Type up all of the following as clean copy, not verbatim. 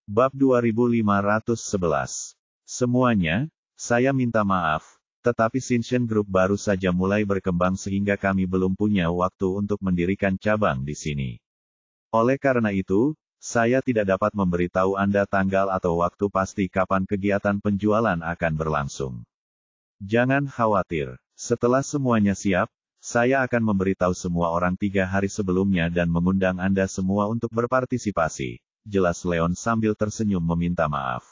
Bab 2511. Semuanya, saya minta maaf, tetapi Shinshin Group baru saja mulai berkembang sehingga kami belum punya waktu untuk mendirikan cabang di sini. Oleh karena itu, saya tidak dapat memberitahu Anda tanggal atau waktu pasti kapan kegiatan penjualan akan berlangsung. Jangan khawatir, setelah semuanya siap, saya akan memberitahu semua orang 3 hari sebelumnya dan mengundang Anda semua untuk berpartisipasi, jelas Leon sambil tersenyum meminta maaf.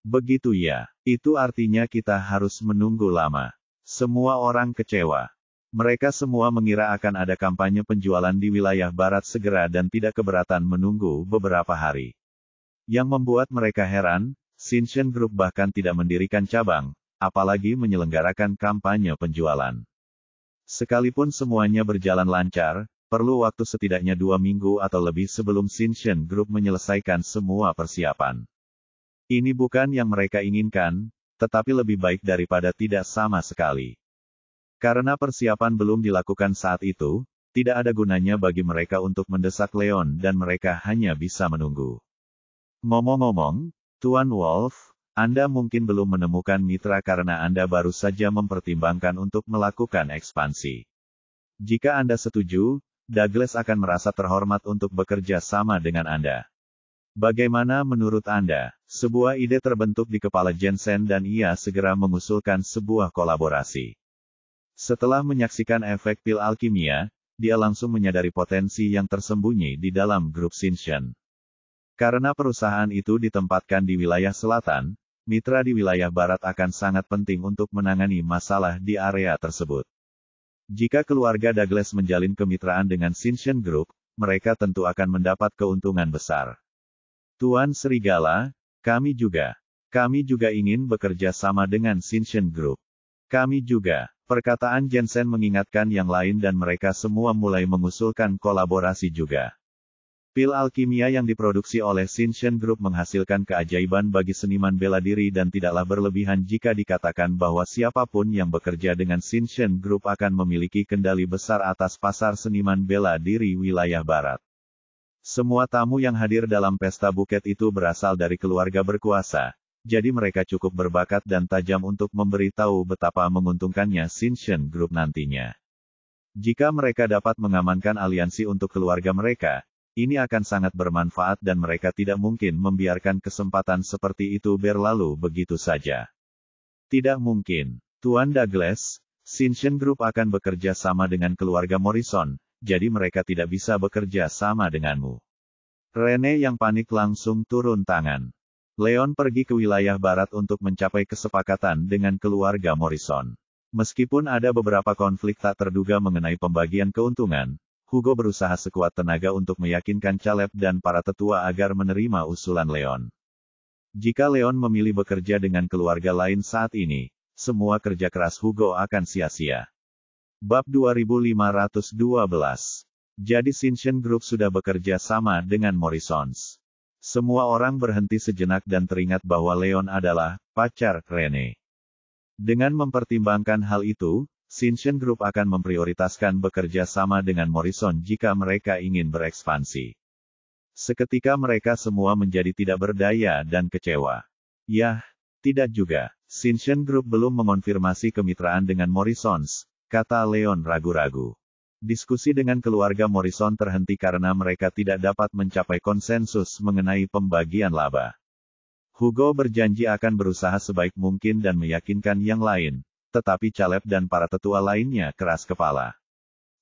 Begitu ya, itu artinya kita harus menunggu lama. Semua orang kecewa. Mereka semua mengira akan ada kampanye penjualan di wilayah barat segera dan tidak keberatan menunggu beberapa hari. Yang membuat mereka heran, Shinshin Group bahkan tidak mendirikan cabang, apalagi menyelenggarakan kampanye penjualan. Sekalipun semuanya berjalan lancar, perlu waktu setidaknya 2 minggu atau lebih sebelum Shinshin Group menyelesaikan semua persiapan. Ini bukan yang mereka inginkan, tetapi lebih baik daripada tidak sama sekali. Karena persiapan belum dilakukan saat itu, tidak ada gunanya bagi mereka untuk mendesak Leon dan mereka hanya bisa menunggu. Ngomong-ngomong, Tuan Wolf, Anda mungkin belum menemukan mitra karena Anda baru saja mempertimbangkan untuk melakukan ekspansi. Jika Anda setuju, Douglas akan merasa terhormat untuk bekerja sama dengan Anda. Bagaimana menurut Anda? Sebuah ide terbentuk di kepala Jensen dan ia segera mengusulkan sebuah kolaborasi. Setelah menyaksikan efek pil alkimia, dia langsung menyadari potensi yang tersembunyi di dalam grup Shinshin. Karena perusahaan itu ditempatkan di wilayah selatan, mitra di wilayah barat akan sangat penting untuk menangani masalah di area tersebut. Jika keluarga Douglas menjalin kemitraan dengan Shinshin Group, mereka tentu akan mendapat keuntungan besar. Tuan Serigala, kami juga ingin bekerja sama dengan Shinshin Group. Kami juga. Perkataan Jensen mengingatkan yang lain dan mereka semua mulai mengusulkan kolaborasi juga. Pil alkimia yang diproduksi oleh Shinshin Group menghasilkan keajaiban bagi seniman bela diri dan tidaklah berlebihan jika dikatakan bahwa siapapun yang bekerja dengan Shinshin Group akan memiliki kendali besar atas pasar seniman bela diri wilayah barat. Semua tamu yang hadir dalam pesta buket itu berasal dari keluarga berkuasa, jadi mereka cukup berbakat dan tajam untuk memberitahu betapa menguntungkannya Shinshin Group nantinya. Jika mereka dapat mengamankan aliansi untuk keluarga mereka, ini akan sangat bermanfaat dan mereka tidak mungkin membiarkan kesempatan seperti itu berlalu begitu saja. Tidak mungkin. Tuan Douglas, Shinshin Group akan bekerja sama dengan keluarga Morrison, jadi mereka tidak bisa bekerja sama denganmu. Rene yang panik langsung turun tangan. Leon pergi ke wilayah barat untuk mencapai kesepakatan dengan keluarga Morrison. Meskipun ada beberapa konflik tak terduga mengenai pembagian keuntungan, Hugo berusaha sekuat tenaga untuk meyakinkan Caleb dan para tetua agar menerima usulan Leon. Jika Leon memilih bekerja dengan keluarga lain saat ini, semua kerja keras Hugo akan sia-sia. Bab 2512. Jadi Shinshin Group sudah bekerja sama dengan Morrisons. Semua orang berhenti sejenak dan teringat bahwa Leon adalah pacar Rene. Dengan mempertimbangkan hal itu, Shinshin Group akan memprioritaskan bekerja sama dengan Morrison jika mereka ingin berekspansi. Seketika mereka semua menjadi tidak berdaya dan kecewa. Yah, tidak juga. Shinshin Group belum mengonfirmasi kemitraan dengan Morrisons, kata Leon ragu-ragu. Diskusi dengan keluarga Morrison terhenti karena mereka tidak dapat mencapai konsensus mengenai pembagian laba. Hugo berjanji akan berusaha sebaik mungkin dan meyakinkan yang lain, tetapi Caleb dan para tetua lainnya keras kepala.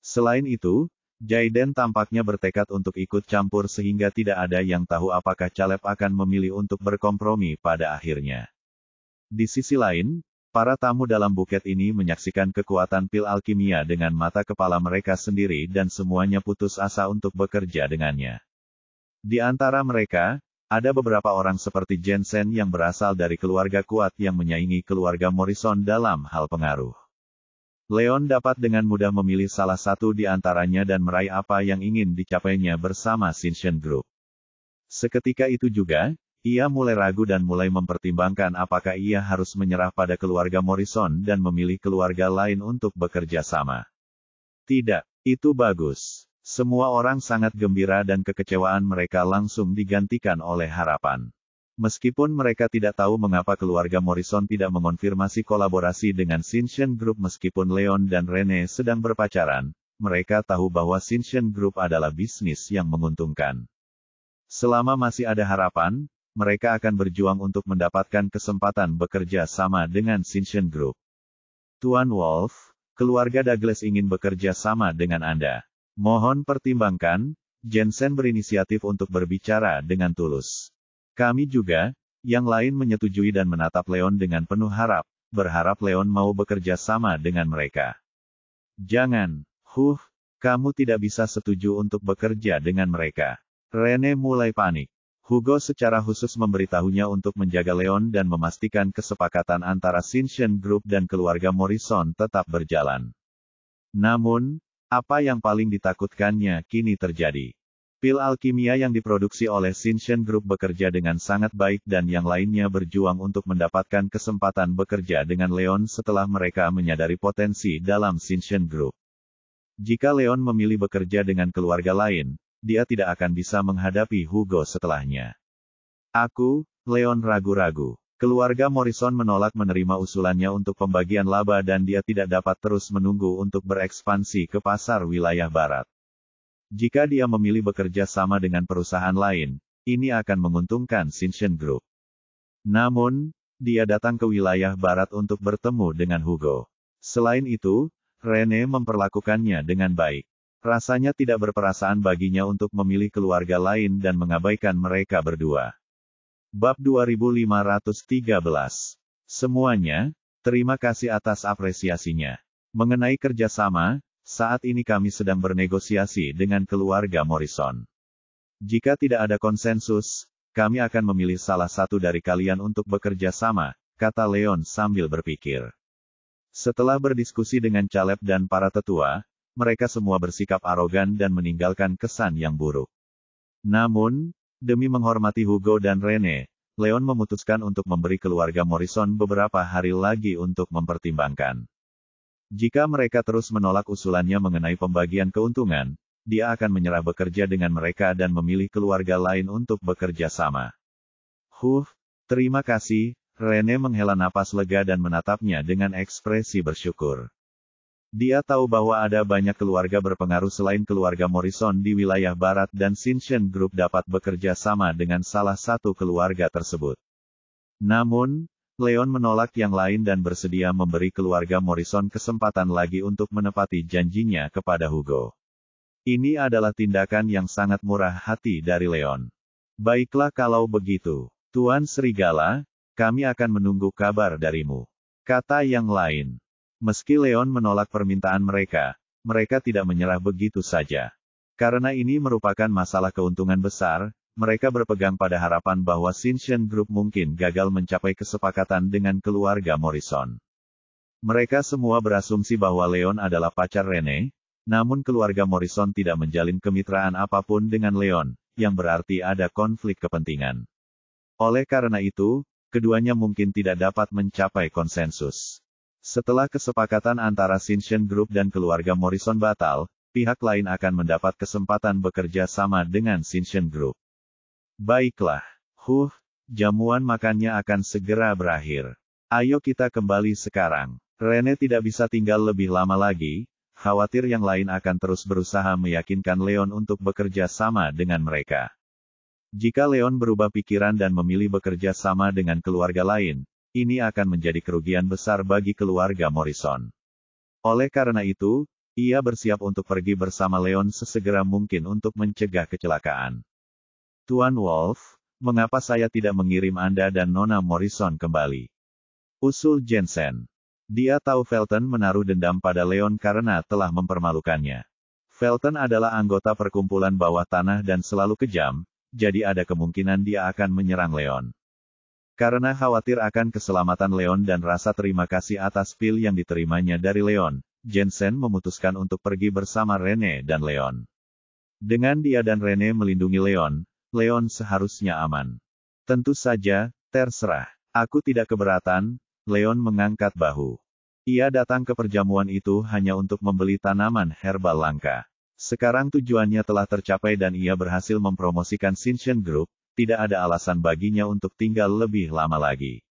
Selain itu, Jaiden tampaknya bertekad untuk ikut campur sehingga tidak ada yang tahu apakah Caleb akan memilih untuk berkompromi pada akhirnya. Di sisi lain, para tamu dalam buket ini menyaksikan kekuatan pil alkimia dengan mata kepala mereka sendiri dan semuanya putus asa untuk bekerja dengannya. Di antara mereka, ada beberapa orang seperti Jensen yang berasal dari keluarga kuat yang menyaingi keluarga Morrison dalam hal pengaruh. Leon dapat dengan mudah memilih salah satu di antaranya dan meraih apa yang ingin dicapainya bersama Shinshin Group. Seketika itu juga, ia mulai ragu dan mulai mempertimbangkan apakah ia harus menyerah pada keluarga Morrison dan memilih keluarga lain untuk bekerja sama. Tidak, itu bagus. Semua orang sangat gembira dan kekecewaan mereka langsung digantikan oleh harapan. Meskipun mereka tidak tahu mengapa keluarga Morrison tidak mengonfirmasi kolaborasi dengan Shinshin Group meskipun Leon dan Rene sedang berpacaran, mereka tahu bahwa Shinshin Group adalah bisnis yang menguntungkan. Selama masih ada harapan, mereka akan berjuang untuk mendapatkan kesempatan bekerja sama dengan Shinshin Group. Tuan Wolf, keluarga Douglas ingin bekerja sama dengan Anda. Mohon pertimbangkan, Jensen berinisiatif untuk berbicara dengan tulus. Kami juga, yang lain menyetujui dan menatap Leon dengan penuh harap, berharap Leon mau bekerja sama dengan mereka. Jangan, kamu tidak bisa setuju untuk bekerja dengan mereka. Rene mulai panik. Hugo secara khusus memberitahunya untuk menjaga Leon dan memastikan kesepakatan antara Shinshin Group dan keluarga Morrison tetap berjalan. Namun, apa yang paling ditakutkannya kini terjadi. Pil alkimia yang diproduksi oleh Shinshin Group bekerja dengan sangat baik dan yang lainnya berjuang untuk mendapatkan kesempatan bekerja dengan Leon setelah mereka menyadari potensi dalam Shinshin Group. Jika Leon memilih bekerja dengan keluarga lain, dia tidak akan bisa menghadapi Hugo setelahnya. Leon ragu-ragu. Keluarga Morrison menolak menerima usulannya untuk pembagian laba dan dia tidak dapat terus menunggu untuk berekspansi ke pasar wilayah barat. Jika dia memilih bekerja sama dengan perusahaan lain, ini akan menguntungkan Shinshin Group. Namun, dia datang ke wilayah barat untuk bertemu dengan Hugo. Selain itu, Rene memperlakukannya dengan baik. Rasanya tidak berperasaan baginya untuk memilih keluarga lain dan mengabaikan mereka berdua. Bab 2513. Semuanya, terima kasih atas apresiasinya. Mengenai kerjasama, saat ini kami sedang bernegosiasi dengan keluarga Morrison. Jika tidak ada konsensus, kami akan memilih salah satu dari kalian untuk bekerja sama, kata Leon sambil berpikir. Setelah berdiskusi dengan Caleb dan para tetua, mereka semua bersikap arogan dan meninggalkan kesan yang buruk. Namun, demi menghormati Hugo dan Rene, Leon memutuskan untuk memberi keluarga Morrison beberapa hari lagi untuk mempertimbangkan. Jika mereka terus menolak usulannya mengenai pembagian keuntungan, dia akan menyerah bekerja dengan mereka dan memilih keluarga lain untuk bekerja sama. Terima kasih, Rene menghela napas lega dan menatapnya dengan ekspresi bersyukur. Dia tahu bahwa ada banyak keluarga berpengaruh selain keluarga Morrison di wilayah barat dan Shinshin Group dapat bekerja sama dengan salah satu keluarga tersebut. Namun, Leon menolak yang lain dan bersedia memberi keluarga Morrison kesempatan lagi untuk menepati janjinya kepada Hugo. Ini adalah tindakan yang sangat murah hati dari Leon. Baiklah kalau begitu, Tuan Serigala, kami akan menunggu kabar darimu, kata yang lain. Meski Leon menolak permintaan mereka, mereka tidak menyerah begitu saja. Karena ini merupakan masalah keuntungan besar, mereka berpegang pada harapan bahwa Shinshin Group mungkin gagal mencapai kesepakatan dengan keluarga Morrison. Mereka semua berasumsi bahwa Leon adalah pacar Rene, namun keluarga Morrison tidak menjalin kemitraan apapun dengan Leon, yang berarti ada konflik kepentingan. Oleh karena itu, keduanya mungkin tidak dapat mencapai konsensus. Setelah kesepakatan antara Shinshin Group dan keluarga Morrison batal, pihak lain akan mendapat kesempatan bekerja sama dengan Shinshin Group. Baiklah, jamuan makannya akan segera berakhir. Ayo kita kembali sekarang. Rene tidak bisa tinggal lebih lama lagi, khawatir yang lain akan terus berusaha meyakinkan Leon untuk bekerja sama dengan mereka. Jika Leon berubah pikiran dan memilih bekerja sama dengan keluarga lain, ini akan menjadi kerugian besar bagi keluarga Morrison. Oleh karena itu, ia bersiap untuk pergi bersama Leon sesegera mungkin untuk mencegah kecelakaan. Tuan Wolf, mengapa saya tidak mengirim Anda dan Nona Morrison kembali? Usul Jensen. Dia tahu Felton menaruh dendam pada Leon karena telah mempermalukannya. Felton adalah anggota perkumpulan bawah tanah dan selalu kejam, jadi ada kemungkinan dia akan menyerang Leon. Karena khawatir akan keselamatan Leon dan rasa terima kasih atas pil yang diterimanya dari Leon, Jensen memutuskan untuk pergi bersama Rene dan Leon. Dengan dia dan Rene melindungi Leon seharusnya aman. Tentu saja, terserah. Aku tidak keberatan, Leon mengangkat bahu. Ia datang ke perjamuan itu hanya untuk membeli tanaman herbal langka. Sekarang tujuannya telah tercapai dan ia berhasil mempromosikan Shinshin Group, tidak ada alasan baginya untuk tinggal lebih lama lagi.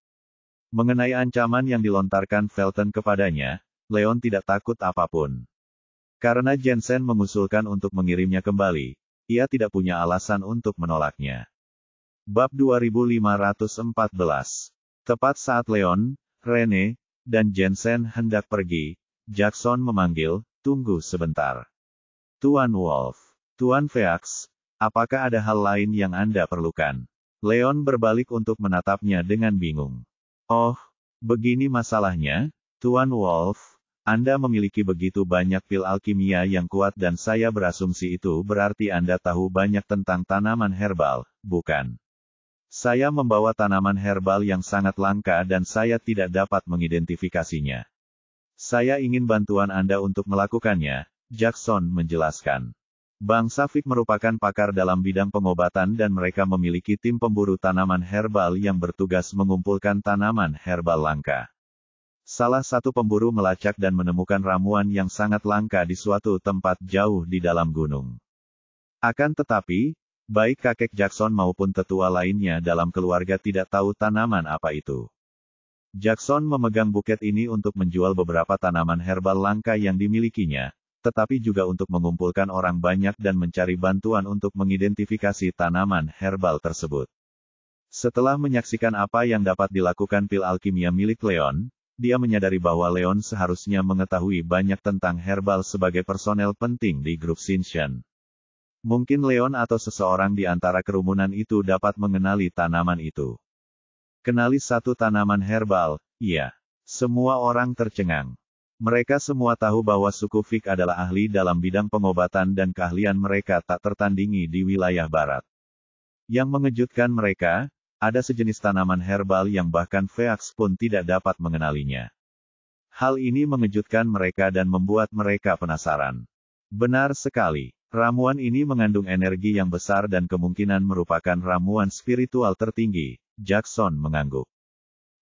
Mengenai ancaman yang dilontarkan Felton kepadanya, Leon tidak takut apapun. Karena Jensen mengusulkan untuk mengirimnya kembali, ia tidak punya alasan untuk menolaknya. Bab 2514. Tepat saat Leon, Rene, dan Jensen hendak pergi, Jackson memanggil, "Tunggu sebentar. Tuan Wolf, Tuan Phoenix, apakah ada hal lain yang Anda perlukan?" Leon berbalik untuk menatapnya dengan bingung. "Oh, begini masalahnya, Tuan Wolf. Anda memiliki begitu banyak pil alkimia yang kuat dan saya berasumsi itu berarti Anda tahu banyak tentang tanaman herbal, bukan? Saya membawa tanaman herbal yang sangat langka dan saya tidak dapat mengidentifikasinya. Saya ingin bantuan Anda untuk melakukannya," Jackson menjelaskan. Bangsa Fig merupakan pakar dalam bidang pengobatan dan mereka memiliki tim pemburu tanaman herbal yang bertugas mengumpulkan tanaman herbal langka. Salah satu pemburu melacak dan menemukan ramuan yang sangat langka di suatu tempat jauh di dalam gunung. Akan tetapi, baik kakek Jackson maupun tetua lainnya dalam keluarga tidak tahu tanaman apa itu. Jackson memegang buket ini untuk menjual beberapa tanaman herbal langka yang dimilikinya, tetapi juga untuk mengumpulkan orang banyak dan mencari bantuan untuk mengidentifikasi tanaman herbal tersebut. Setelah menyaksikan apa yang dapat dilakukan pil alkimia milik Leon, dia menyadari bahwa Leon seharusnya mengetahui banyak tentang herbal sebagai personel penting di grup Shinshin. Mungkin Leon atau seseorang di antara kerumunan itu dapat mengenali tanaman itu. Kenali satu tanaman herbal, iya. Semua orang tercengang. Mereka semua tahu bahwa suku Fig adalah ahli dalam bidang pengobatan dan keahlian mereka tak tertandingi di wilayah barat. Yang mengejutkan mereka, ada sejenis tanaman herbal yang bahkan Phoenix pun tidak dapat mengenalinya. Hal ini mengejutkan mereka dan membuat mereka penasaran. Benar sekali, ramuan ini mengandung energi yang besar dan kemungkinan merupakan ramuan spiritual tertinggi, Jackson mengangguk.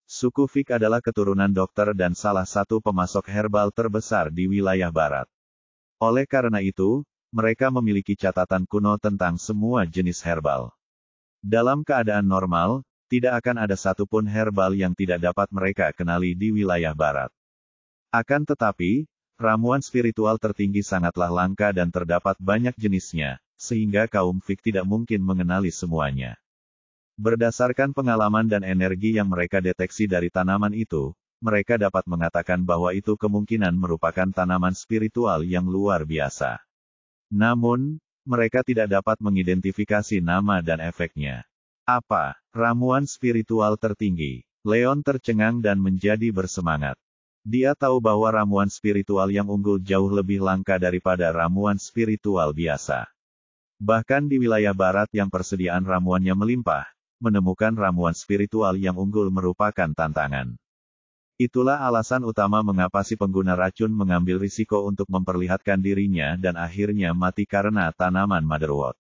Suku Fig adalah keturunan dokter dan salah satu pemasok herbal terbesar di wilayah barat. Oleh karena itu, mereka memiliki catatan kuno tentang semua jenis herbal. Dalam keadaan normal, tidak akan ada satupun herbal yang tidak dapat mereka kenali di wilayah barat. Akan tetapi, ramuan spiritual tertinggi sangatlah langka dan terdapat banyak jenisnya, sehingga kaum Fig tidak mungkin mengenali semuanya. Berdasarkan pengalaman dan energi yang mereka deteksi dari tanaman itu, mereka dapat mengatakan bahwa itu kemungkinan merupakan tanaman spiritual yang luar biasa. Namun, mereka tidak dapat mengidentifikasi nama dan efeknya. Apa? Ramuan spiritual tertinggi. Leon tercengang dan menjadi bersemangat. Dia tahu bahwa ramuan spiritual yang unggul jauh lebih langka daripada ramuan spiritual biasa. Bahkan di wilayah barat yang persediaan ramuannya melimpah, menemukan ramuan spiritual yang unggul merupakan tantangan. Itulah alasan utama mengapa si pengguna racun mengambil risiko untuk memperlihatkan dirinya dan akhirnya mati karena tanaman motherwort.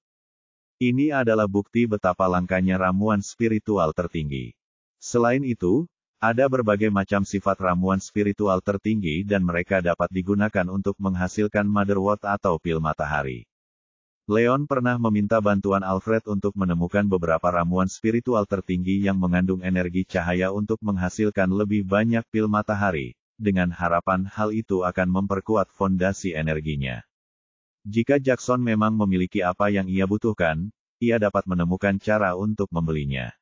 Ini adalah bukti betapa langkanya ramuan spiritual tertinggi. Selain itu, ada berbagai macam sifat ramuan spiritual tertinggi dan mereka dapat digunakan untuk menghasilkan motherwort atau pil matahari. Leon pernah meminta bantuan Alfred untuk menemukan beberapa ramuan spiritual tertinggi yang mengandung energi cahaya untuk menghasilkan lebih banyak pil matahari, dengan harapan hal itu akan memperkuat fondasi energinya. Jika Jackson memang memiliki apa yang ia butuhkan, ia dapat menemukan cara untuk membelinya.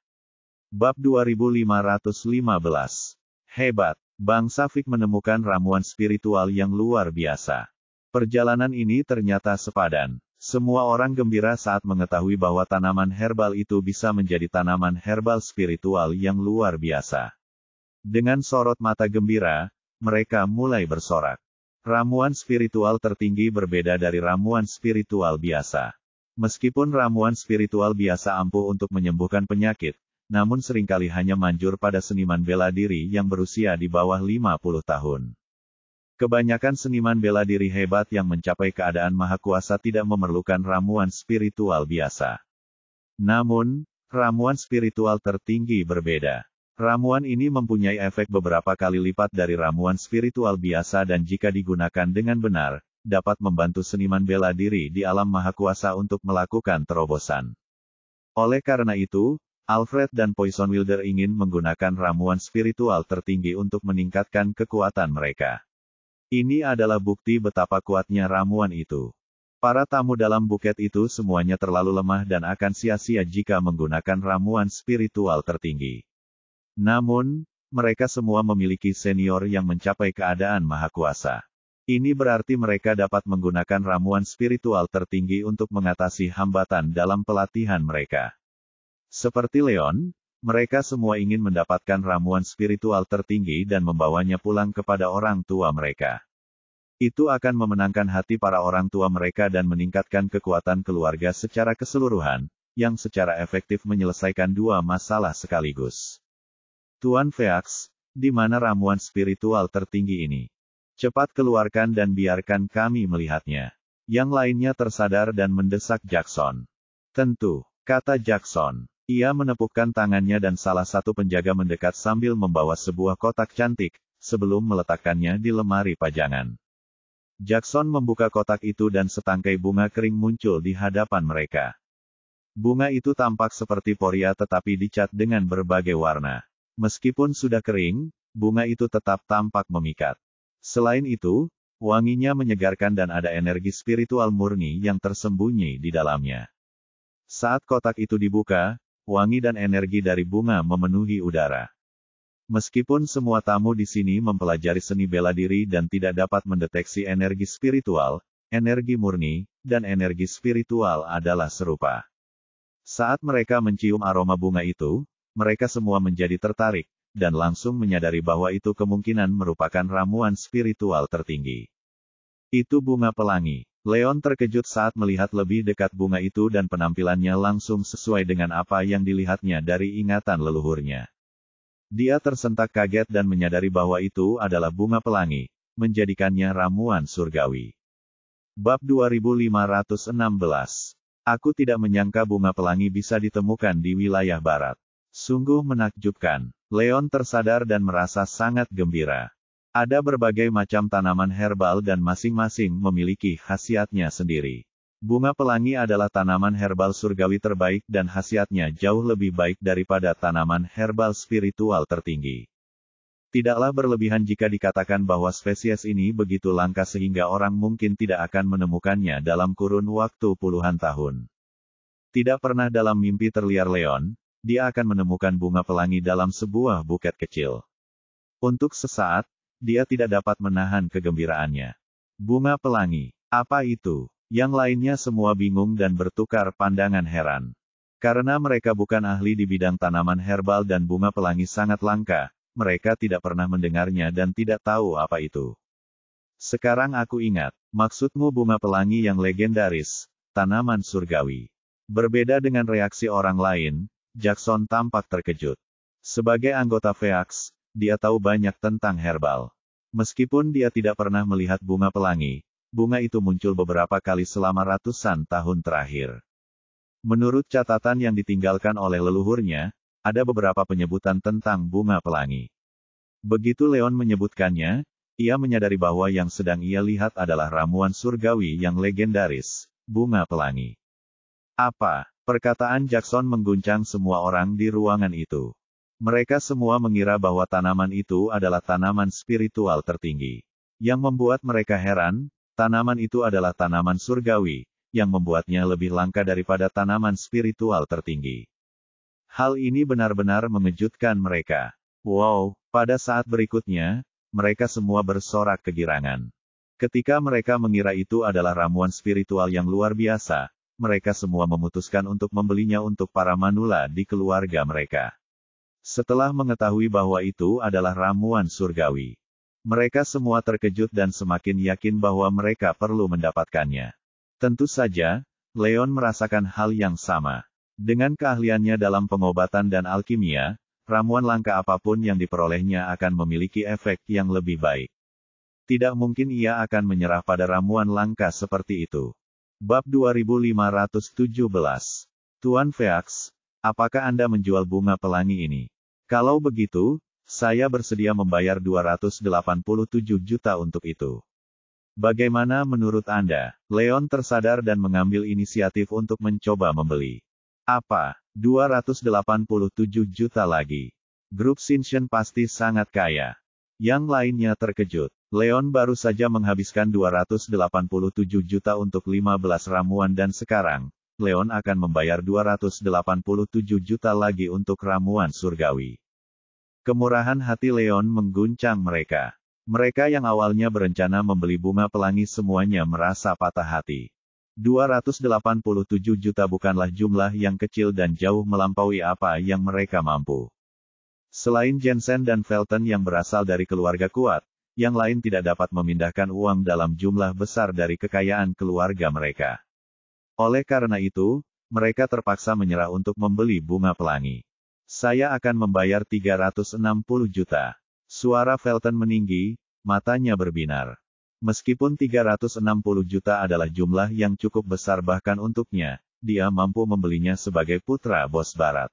Bab 2515. Hebat, bangsa Fig menemukan ramuan spiritual yang luar biasa. Perjalanan ini ternyata sepadan. Semua orang gembira saat mengetahui bahwa tanaman herbal itu bisa menjadi tanaman herbal spiritual yang luar biasa. Dengan sorot mata gembira, mereka mulai bersorak. Ramuan spiritual tertinggi berbeda dari ramuan spiritual biasa. Meskipun ramuan spiritual biasa ampuh untuk menyembuhkan penyakit, namun seringkali hanya manjur pada seniman bela diri yang berusia di bawah 50 tahun. Kebanyakan seniman bela diri hebat yang mencapai keadaan maha kuasa tidak memerlukan ramuan spiritual biasa. Namun, ramuan spiritual tertinggi berbeda. Ramuan ini mempunyai efek beberapa kali lipat dari ramuan spiritual biasa dan jika digunakan dengan benar, dapat membantu seniman bela diri di alam maha kuasa untuk melakukan terobosan. Oleh karena itu, Alfred dan Poison Wilder ingin menggunakan ramuan spiritual tertinggi untuk meningkatkan kekuatan mereka. Ini adalah bukti betapa kuatnya ramuan itu. Para tamu dalam buket itu semuanya terlalu lemah dan akan sia-sia jika menggunakan ramuan spiritual tertinggi. Namun, mereka semua memiliki senior yang mencapai keadaan maha kuasa. Ini berarti mereka dapat menggunakan ramuan spiritual tertinggi untuk mengatasi hambatan dalam pelatihan mereka. Seperti Leon, mereka semua ingin mendapatkan ramuan spiritual tertinggi dan membawanya pulang kepada orang tua mereka. Itu akan memenangkan hati para orang tua mereka dan meningkatkan kekuatan keluarga secara keseluruhan, yang secara efektif menyelesaikan dua masalah sekaligus. Tuan Pheax, di mana ramuan spiritual tertinggi ini? Cepat keluarkan dan biarkan kami melihatnya. Yang lainnya tersadar dan mendesak Jackson. Tentu, kata Jackson. Ia menepukkan tangannya dan salah satu penjaga mendekat sambil membawa sebuah kotak cantik, sebelum meletakkannya di lemari pajangan. Jackson membuka kotak itu dan setangkai bunga kering muncul di hadapan mereka. Bunga itu tampak seperti poria tetapi dicat dengan berbagai warna. Meskipun sudah kering, bunga itu tetap tampak memikat. Selain itu, wanginya menyegarkan dan ada energi spiritual murni yang tersembunyi di dalamnya. Saat kotak itu dibuka, wangi dan energi dari bunga memenuhi udara. Meskipun semua tamu di sini mempelajari seni bela diri dan tidak dapat mendeteksi energi spiritual, energi murni, dan energi spiritual adalah serupa. Saat mereka mencium aroma bunga itu, mereka semua menjadi tertarik, dan langsung menyadari bahwa itu kemungkinan merupakan ramuan spiritual tertinggi. Itu bunga pelangi. Leon terkejut saat melihat lebih dekat bunga itu dan penampilannya langsung sesuai dengan apa yang dilihatnya dari ingatan leluhurnya. Dia tersentak kaget dan menyadari bahwa itu adalah bunga pelangi, menjadikannya ramuan surgawi. Bab 2516. Aku tidak menyangka bunga pelangi bisa ditemukan di wilayah barat. Sungguh menakjubkan. Leon tersadar dan merasa sangat gembira. Ada berbagai macam tanaman herbal dan masing-masing memiliki khasiatnya sendiri. Bunga pelangi adalah tanaman herbal surgawi terbaik dan khasiatnya jauh lebih baik daripada tanaman herbal spiritual tertinggi. Tidaklah berlebihan jika dikatakan bahwa spesies ini begitu langka sehingga orang mungkin tidak akan menemukannya dalam kurun waktu puluhan tahun. Tidak pernah dalam mimpi terliar Leon, dia akan menemukan bunga pelangi dalam sebuah buket kecil. Untuk sesaat, dia tidak dapat menahan kegembiraannya. Bunga pelangi, apa itu? Yang lainnya semua bingung dan bertukar pandangan heran. Karena mereka bukan ahli di bidang tanaman herbal dan bunga pelangi sangat langka, mereka tidak pernah mendengarnya dan tidak tahu apa itu. Sekarang aku ingat, maksudmu bunga pelangi yang legendaris, tanaman surgawi. Berbeda dengan reaksi orang lain, Jackson tampak terkejut. Sebagai anggota Pheax, dia tahu banyak tentang herbal. Meskipun dia tidak pernah melihat bunga pelangi, bunga itu muncul beberapa kali selama ratusan tahun terakhir. Menurut catatan yang ditinggalkan oleh leluhurnya, ada beberapa penyebutan tentang bunga pelangi. Begitu Leon menyebutkannya, ia menyadari bahwa yang sedang ia lihat adalah ramuan surgawi yang legendaris, bunga pelangi. Apa? Perkataan Jackson mengguncang semua orang di ruangan itu. Mereka semua mengira bahwa tanaman itu adalah tanaman spiritual tertinggi. Yang membuat mereka heran, tanaman itu adalah tanaman surgawi, yang membuatnya lebih langka daripada tanaman spiritual tertinggi. Hal ini benar-benar mengejutkan mereka. Wow, pada saat berikutnya, mereka semua bersorak kegirangan. Ketika mereka mengira itu adalah ramuan spiritual yang luar biasa, mereka semua memutuskan untuk membelinya untuk para manula di keluarga mereka. Setelah mengetahui bahwa itu adalah ramuan surgawi, mereka semua terkejut dan semakin yakin bahwa mereka perlu mendapatkannya. Tentu saja, Leon merasakan hal yang sama. Dengan keahliannya dalam pengobatan dan alkimia, ramuan langka apapun yang diperolehnya akan memiliki efek yang lebih baik. Tidak mungkin ia akan menyerah pada ramuan langka seperti itu. Bab 2517. Tuan Pheax, apakah Anda menjual bunga pelangi ini? Kalau begitu, saya bersedia membayar 287 juta untuk itu. Bagaimana menurut Anda? Leon tersadar dan mengambil inisiatif untuk mencoba membeli. Apa? 287 juta lagi. Grup Shinshin pasti sangat kaya. Yang lainnya terkejut. Leon baru saja menghabiskan 287 juta untuk 15 ramuan dan sekarang, Leon akan membayar 287 juta lagi untuk ramuan surgawi. Kemurahan hati Leon mengguncang mereka. Mereka yang awalnya berencana membeli bunga pelangi semuanya merasa patah hati. 287 juta bukanlah jumlah yang kecil dan jauh melampaui apa yang mereka mampu. Selain Jensen dan Felton yang berasal dari keluarga kuat, yang lain tidak dapat memindahkan uang dalam jumlah besar dari kekayaan keluarga mereka. Oleh karena itu, mereka terpaksa menyerah untuk membeli bunga pelangi. Saya akan membayar 360 juta. Suara Felton meninggi, matanya berbinar. Meskipun 360 juta adalah jumlah yang cukup besar bahkan untuknya, dia mampu membelinya sebagai putra bos barat.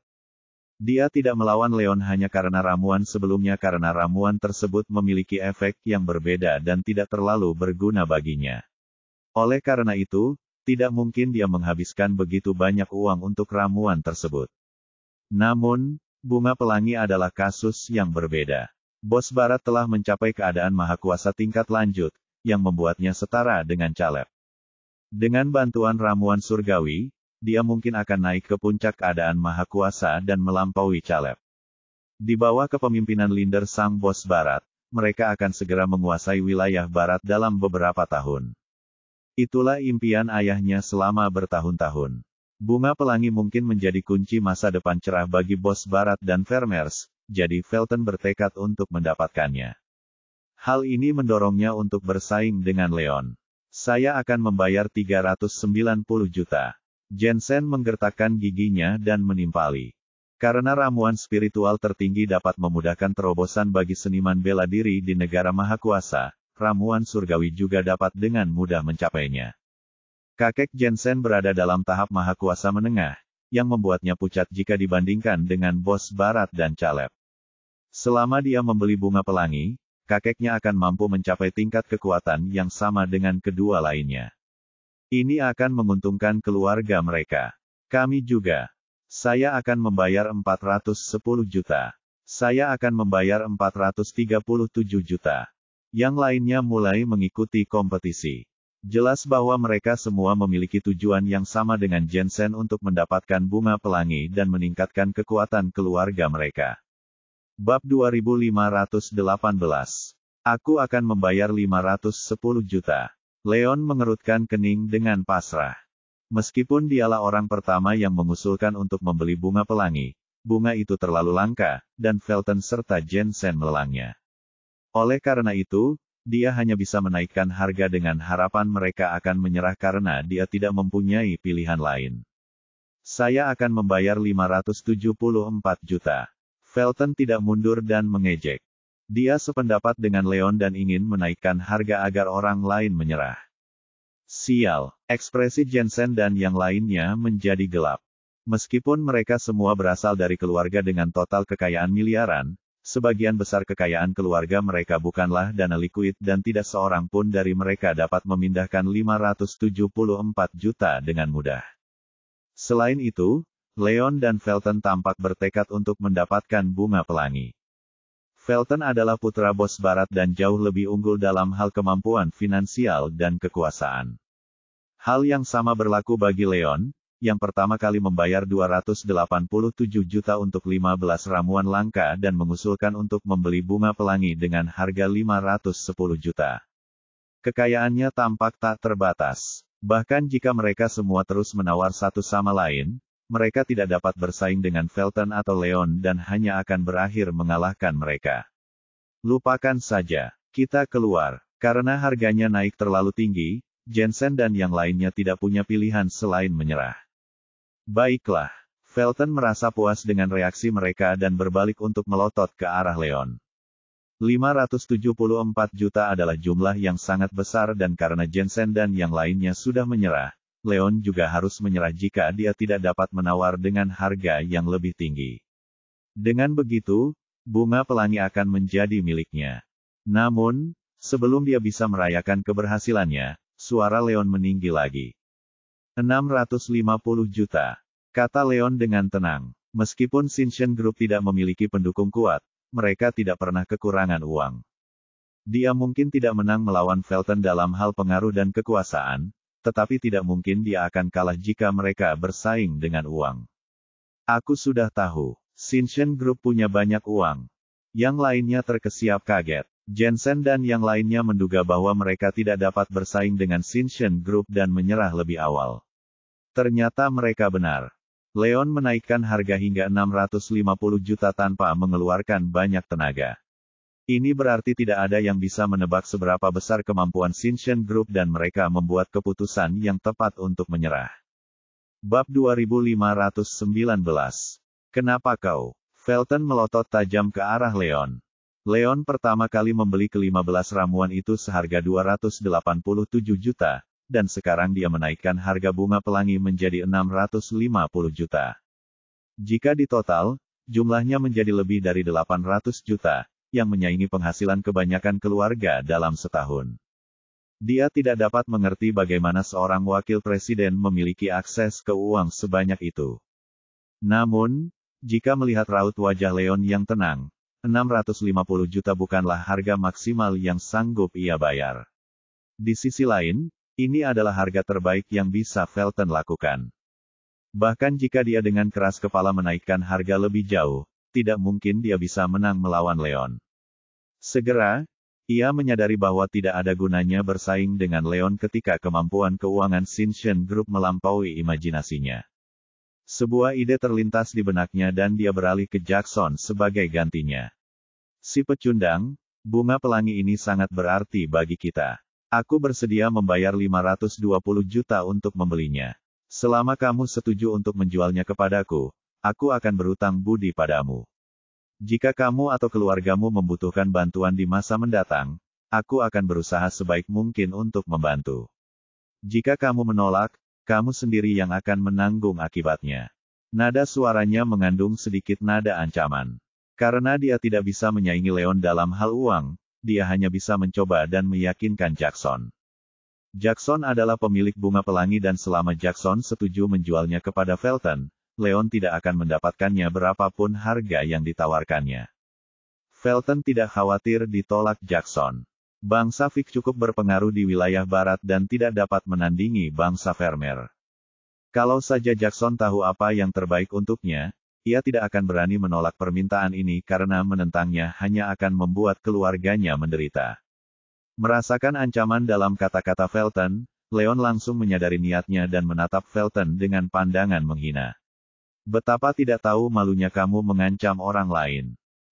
Dia tidak melawan Leon hanya karena ramuan sebelumnya karena ramuan tersebut memiliki efek yang berbeda dan tidak terlalu berguna baginya. Oleh karena itu, tidak mungkin dia menghabiskan begitu banyak uang untuk ramuan tersebut. Namun, bunga pelangi adalah kasus yang berbeda. Bos barat telah mencapai keadaan mahakuasa tingkat lanjut, yang membuatnya setara dengan Caleb. Dengan bantuan ramuan surgawi, dia mungkin akan naik ke puncak keadaan mahakuasa dan melampaui Caleb. Di bawah kepemimpinan Linder sang bos barat, mereka akan segera menguasai wilayah barat dalam beberapa tahun. Itulah impian ayahnya selama bertahun-tahun. Bunga pelangi mungkin menjadi kunci masa depan cerah bagi bos barat dan Vermeers, jadi Felton bertekad untuk mendapatkannya. Hal ini mendorongnya untuk bersaing dengan Leon. Saya akan membayar 390 juta. Jensen menggertakkan giginya dan menimpali. Karena ramuan spiritual tertinggi dapat memudahkan terobosan bagi seniman bela diri di negara mahakuasa, ramuan surgawi juga dapat dengan mudah mencapainya. Kakek Jensen berada dalam tahap mahakuasa menengah, yang membuatnya pucat jika dibandingkan dengan bos barat dan Caleb. Selama dia membeli bunga pelangi, kakeknya akan mampu mencapai tingkat kekuatan yang sama dengan kedua lainnya. Ini akan menguntungkan keluarga mereka. Kami juga. Saya akan membayar 410 juta. Saya akan membayar 437 juta. Yang lainnya mulai mengikuti kompetisi. Jelas bahwa mereka semua memiliki tujuan yang sama dengan Jensen untuk mendapatkan bunga pelangi dan meningkatkan kekuatan keluarga mereka. Bab 2518. Aku akan membayar 510 juta. Leon mengerutkan kening dengan pasrah. Meskipun dialah orang pertama yang mengusulkan untuk membeli bunga pelangi, bunga itu terlalu langka, dan Felton serta Jensen melelangnya. Oleh karena itu, dia hanya bisa menaikkan harga dengan harapan mereka akan menyerah karena dia tidak mempunyai pilihan lain. Saya akan membayar 574 juta. Felton tidak mundur dan mengejek. Dia sependapat dengan Leon dan ingin menaikkan harga agar orang lain menyerah. Sial, ekspresi Jensen dan yang lainnya menjadi gelap. Meskipun mereka semua berasal dari keluarga dengan total kekayaan miliaran, sebagian besar kekayaan keluarga mereka bukanlah dana likuid dan tidak seorang pun dari mereka dapat memindahkan 574 juta dengan mudah. Selain itu, Leon dan Felton tampak bertekad untuk mendapatkan bunga pelangi. Felton adalah putra bos barat dan jauh lebih unggul dalam hal kemampuan finansial dan kekuasaan. Hal yang sama berlaku bagi Leon, yang pertama kali membayar 287 juta untuk 15 ramuan langka dan mengusulkan untuk membeli bunga pelangi dengan harga 510 juta. Kekayaannya tampak tak terbatas. Bahkan jika mereka semua terus menawar satu sama lain, mereka tidak dapat bersaing dengan Felton atau Leon dan hanya akan berakhir mengalahkan mereka. Lupakan saja, kita keluar. Karena harganya naik terlalu tinggi, Jensen dan yang lainnya tidak punya pilihan selain menyerah. Baiklah, Felton merasa puas dengan reaksi mereka dan berbalik untuk melotot ke arah Leon. 574 juta adalah jumlah yang sangat besar dan karena Jensen dan yang lainnya sudah menyerah, Leon juga harus menyerah jika dia tidak dapat menawar dengan harga yang lebih tinggi. Dengan begitu, bunga pelangi akan menjadi miliknya. Namun, Sebelum dia bisa merayakan keberhasilannya, suara Leon meninggi lagi. 650 juta. Kata Leon dengan tenang. Meskipun Shinshin Group tidak memiliki pendukung kuat, mereka tidak pernah kekurangan uang. Dia mungkin tidak menang melawan Felton dalam hal pengaruh dan kekuasaan, tetapi tidak mungkin dia akan kalah jika mereka bersaing dengan uang. Aku sudah tahu, Shinshin Group punya banyak uang. Yang lainnya terkesiap kaget. Jensen dan yang lainnya menduga bahwa mereka tidak dapat bersaing dengan Shinshin Group dan menyerah lebih awal. Ternyata mereka benar. Leon menaikkan harga hingga 650 juta tanpa mengeluarkan banyak tenaga. Ini berarti tidak ada yang bisa menebak seberapa besar kemampuan Shinshin Group dan mereka membuat keputusan yang tepat untuk menyerah. Bab 2519. Kenapa kau? Felton melotot tajam ke arah Leon. Leon pertama kali membeli ke-15 ramuan itu seharga 287 juta, dan sekarang dia menaikkan harga bunga pelangi menjadi 650 juta. Jika ditotal, jumlahnya menjadi lebih dari 800 juta, yang menyaingi penghasilan kebanyakan keluarga dalam setahun. Dia tidak dapat mengerti bagaimana seorang wakil presiden memiliki akses ke uang sebanyak itu. Namun, jika melihat raut wajah Leon yang tenang, 650 juta bukanlah harga maksimal yang sanggup ia bayar. Di sisi lain, ini adalah harga terbaik yang bisa Felton lakukan. Bahkan jika dia dengan keras kepala menaikkan harga lebih jauh, tidak mungkin dia bisa menang melawan Leon. Segera, ia menyadari bahwa tidak ada gunanya bersaing dengan Leon ketika kemampuan keuangan Shinshin Group melampaui imajinasinya. Sebuah ide terlintas di benaknya dan dia beralih ke Jackson sebagai gantinya. Si pecundang, bunga pelangi ini sangat berarti bagi kita. Aku bersedia membayar 520 juta untuk membelinya. Selama kamu setuju untuk menjualnya kepadaku, aku akan berutang budi padamu. Jika kamu atau keluargamu membutuhkan bantuan di masa mendatang, aku akan berusaha sebaik mungkin untuk membantu. Jika kamu menolak, kamu sendiri yang akan menanggung akibatnya. Nada suaranya mengandung sedikit nada ancaman. Karena dia tidak bisa menyaingi Leon dalam hal uang, dia hanya bisa mencoba dan meyakinkan Jackson. Jackson adalah pemilik bunga pelangi dan selama Jackson setuju menjualnya kepada Felton, Leon tidak akan mendapatkannya berapapun harga yang ditawarkannya. Felton tidak khawatir ditolak Jackson. Bangsa Vic cukup berpengaruh di wilayah barat dan tidak dapat menandingi bangsa Vermeer. Kalau saja Jackson tahu apa yang terbaik untuknya, ia tidak akan berani menolak permintaan ini karena menentangnya hanya akan membuat keluarganya menderita. Merasakan ancaman dalam kata-kata Felton, Leon langsung menyadari niatnya dan menatap Felton dengan pandangan menghina. Betapa tidak tahu malunya kamu mengancam orang lain.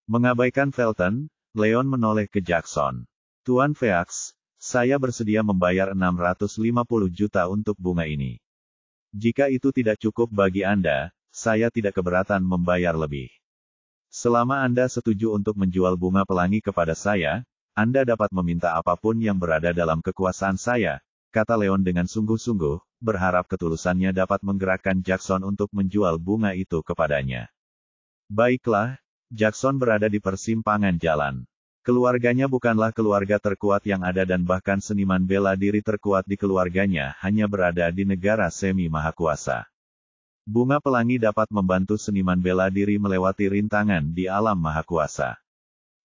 Mengabaikan Felton, Leon menoleh ke Jackson. Tuan Pheax, saya bersedia membayar 650 juta untuk bunga ini. Jika itu tidak cukup bagi Anda, saya tidak keberatan membayar lebih. Selama Anda setuju untuk menjual bunga pelangi kepada saya, Anda dapat meminta apapun yang berada dalam kekuasaan saya, kata Leon dengan sungguh-sungguh, berharap ketulusannya dapat menggerakkan Jackson untuk menjual bunga itu kepadanya. Baiklah, Jackson berada di persimpangan jalan. Keluarganya bukanlah keluarga terkuat yang ada dan bahkan seniman bela diri terkuat di keluarganya hanya berada di negara semi-mahakuasa. Bunga pelangi dapat membantu seniman bela diri melewati rintangan di alam mahakuasa.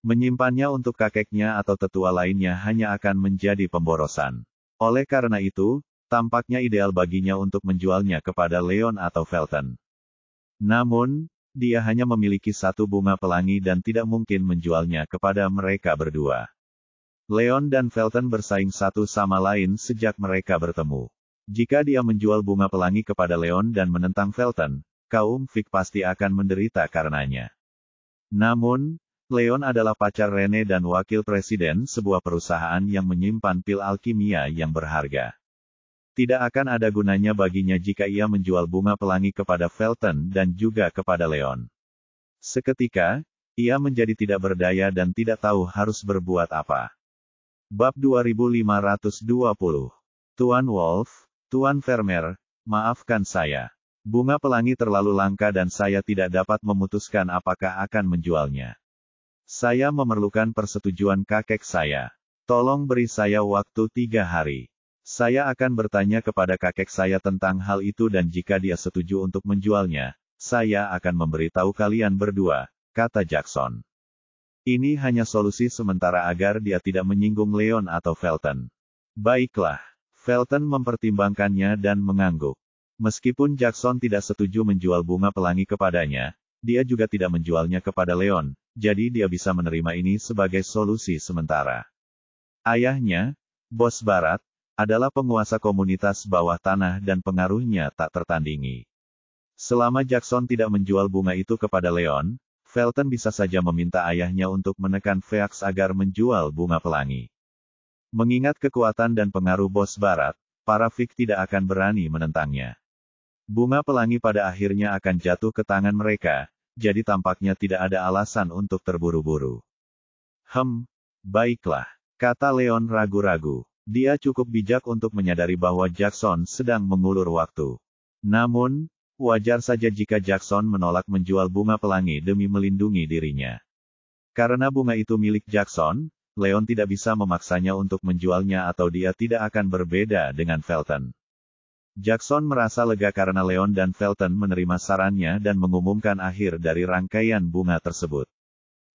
Menyimpannya untuk kakeknya atau tetua lainnya hanya akan menjadi pemborosan. Oleh karena itu, tampaknya ideal baginya untuk menjualnya kepada Leon atau Felton. Namun, dia hanya memiliki satu bunga pelangi dan tidak mungkin menjualnya kepada mereka berdua. Leon dan Felton bersaing satu sama lain sejak mereka bertemu. Jika dia menjual bunga pelangi kepada Leon dan menentang Felton, kaum Vic pasti akan menderita karenanya. Namun, Leon adalah pacar Rene dan wakil presiden sebuah perusahaan yang menyimpan pil alkimia yang berharga. Tidak akan ada gunanya baginya jika ia menjual bunga pelangi kepada Felton dan juga kepada Leon. Seketika, ia menjadi tidak berdaya dan tidak tahu harus berbuat apa. Bab 2520. Tuan Wolf, Tuan Vermeer, maafkan saya. Bunga pelangi terlalu langka dan saya tidak dapat memutuskan apakah akan menjualnya. Saya memerlukan persetujuan kakek saya. Tolong beri saya waktu 3 hari. Saya akan bertanya kepada kakek saya tentang hal itu dan jika dia setuju untuk menjualnya, saya akan memberitahu kalian berdua, kata Jackson. Ini hanya solusi sementara agar dia tidak menyinggung Leon atau Felton. Baiklah. Felton mempertimbangkannya dan mengangguk. Meskipun Jackson tidak setuju menjual bunga pelangi kepadanya, dia juga tidak menjualnya kepada Leon, jadi dia bisa menerima ini sebagai solusi sementara. Ayahnya, Bos Barat, adalah penguasa komunitas bawah tanah dan pengaruhnya tak tertandingi. Selama Jackson tidak menjual bunga itu kepada Leon, Felton bisa saja meminta ayahnya untuk menekan Phoenix agar menjual bunga pelangi. Mengingat kekuatan dan pengaruh Bos Barat, para Fig tidak akan berani menentangnya. Bunga pelangi pada akhirnya akan jatuh ke tangan mereka, jadi tampaknya tidak ada alasan untuk terburu-buru. Baiklah, kata Leon ragu-ragu. Dia cukup bijak untuk menyadari bahwa Jackson sedang mengulur waktu. Namun, wajar saja jika Jackson menolak menjual bunga pelangi demi melindungi dirinya. Karena bunga itu milik Jackson, Leon tidak bisa memaksanya untuk menjualnya atau dia tidak akan berbeda dengan Felton. Jackson merasa lega karena Leon dan Felton menerima sarannya dan mengumumkan akhir dari rangkaian bunga tersebut.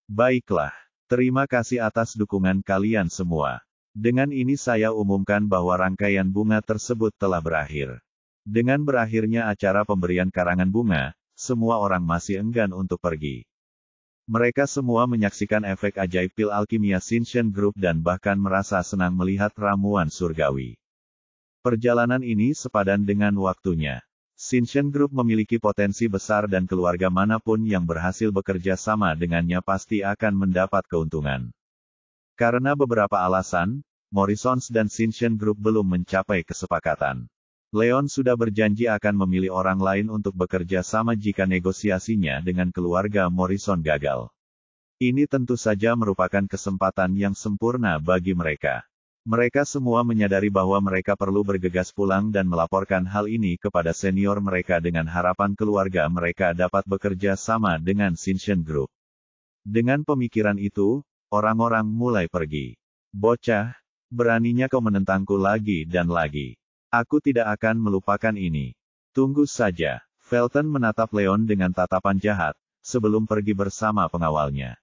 Baiklah, terima kasih atas dukungan kalian semua. Dengan ini saya umumkan bahwa rangkaian bunga tersebut telah berakhir. Dengan berakhirnya acara pemberian karangan bunga, semua orang masih enggan untuk pergi. Mereka semua menyaksikan efek ajaib pil alkimia Shinshen Group dan bahkan merasa senang melihat ramuan surgawi. Perjalanan ini sepadan dengan waktunya. Shinshen Group memiliki potensi besar dan keluarga manapun yang berhasil bekerja sama dengannya pasti akan mendapat keuntungan. Karena beberapa alasan, Morrisons dan Shinshen Group belum mencapai kesepakatan. Leon sudah berjanji akan memilih orang lain untuk bekerja sama jika negosiasinya dengan keluarga Morrison gagal. Ini tentu saja merupakan kesempatan yang sempurna bagi mereka. Mereka semua menyadari bahwa mereka perlu bergegas pulang dan melaporkan hal ini kepada senior mereka dengan harapan keluarga mereka dapat bekerja sama dengan Shinshen Group. Dengan pemikiran itu, orang-orang mulai pergi. Bocah, beraninya kau menentangku lagi dan lagi. Aku tidak akan melupakan ini. Tunggu saja. Felton menatap Leon dengan tatapan jahat, sebelum pergi bersama pengawalnya.